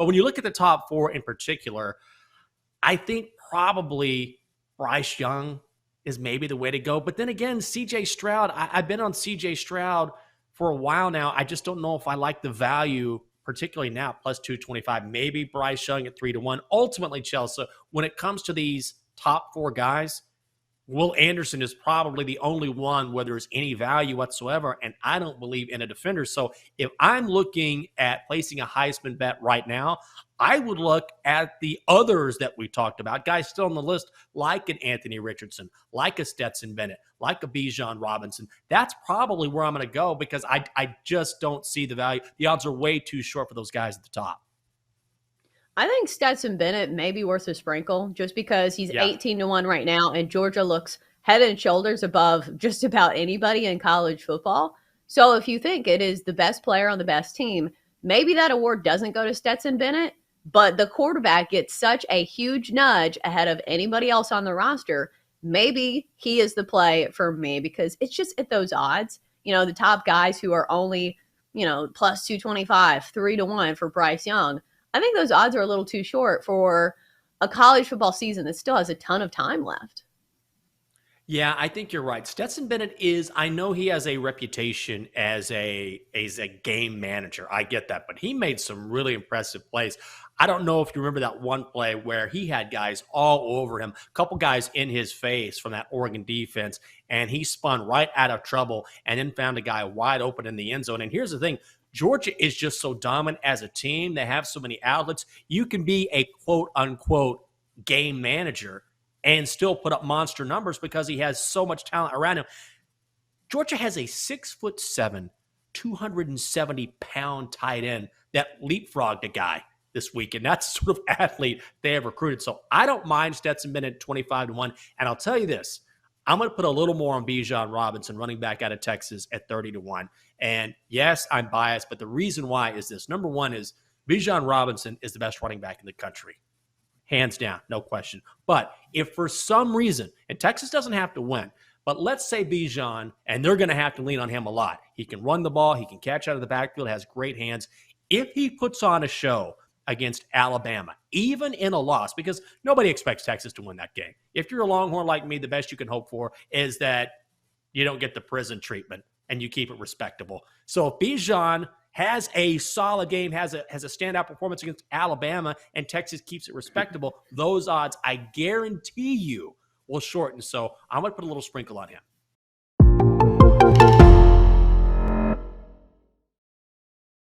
But when you look at the top four in particular, I think probably Bryce Young is maybe the way to go. But then again, CJ Stroud, I've been on CJ Stroud for a while now. I just don't know if I like the value, particularly now, plus 225. Maybe Bryce Young at 3-1. Ultimately, Chelsea, when it comes to these top four guys, Will Anderson is probably the only one where there's any value whatsoever, and I don't believe in a defender. So if I'm looking at placing a Heisman bet right now, I would look at the others that we talked about, guys still on the list, like an Anthony Richardson, like a Stetson Bennett, like a Bijan Robinson. That's probably where I'm going to go because I just don't see the value. The odds are way too short for those guys at the top. I think Stetson Bennett may be worth a sprinkle just because he's 18-1 right now, and Georgia looks head and shoulders above just about anybody in college football. So if you think it is the best player on the best team, maybe that award doesn't go to Stetson Bennett, but the quarterback gets such a huge nudge ahead of anybody else on the roster. Maybe he is the play for me because it's just at those odds. You know, the top guys who are only, plus 225, 3-1 for Bryce Young. I think those odds are a little too short for a college football season that still has a ton of time left. Yeah, I think you're right. Stetson Bennett I know he has a reputation as a game manager. I get that, but he made some really impressive plays. I don't know if you remember that one play where he had guys all over him, a couple guys in his face from that Oregon defense, and he spun right out of trouble and then found a guy wide open in the end zone. And here's the thing. Georgia is just so dominant as a team. They have so many outlets. You can be a quote-unquote game manager and still put up monster numbers because he has so much talent around him. Georgia has a 6'7", 270-pound tight end that leapfrogged a guy this week, and that's the sort of athlete they have recruited. So I don't mind Stetson Bennett at 25-1, and I'll tell you this. I'm going to put a little more on Bijan Robinson, running back out of Texas, at 30-1. And yes, I'm biased, but the reason why is this. Number one is Bijan Robinson is the best running back in the country. Hands down, no question. But if for some reason, and Texas doesn't have to win, but let's say Bijan, and they're going to have to lean on him a lot. He can run the ball. He can catch out of the backfield, has great hands. If he puts on a show against Alabama, even in a loss, because nobody expects Texas to win that game. If you're a Longhorn like me, the best you can hope for is that you don't get the prison treatment and you keep it respectable. So if Bijan has a solid game, has a standout performance against Alabama, and Texas keeps it respectable, those odds, I guarantee you, will shorten. So I'm going to put a little sprinkle on him.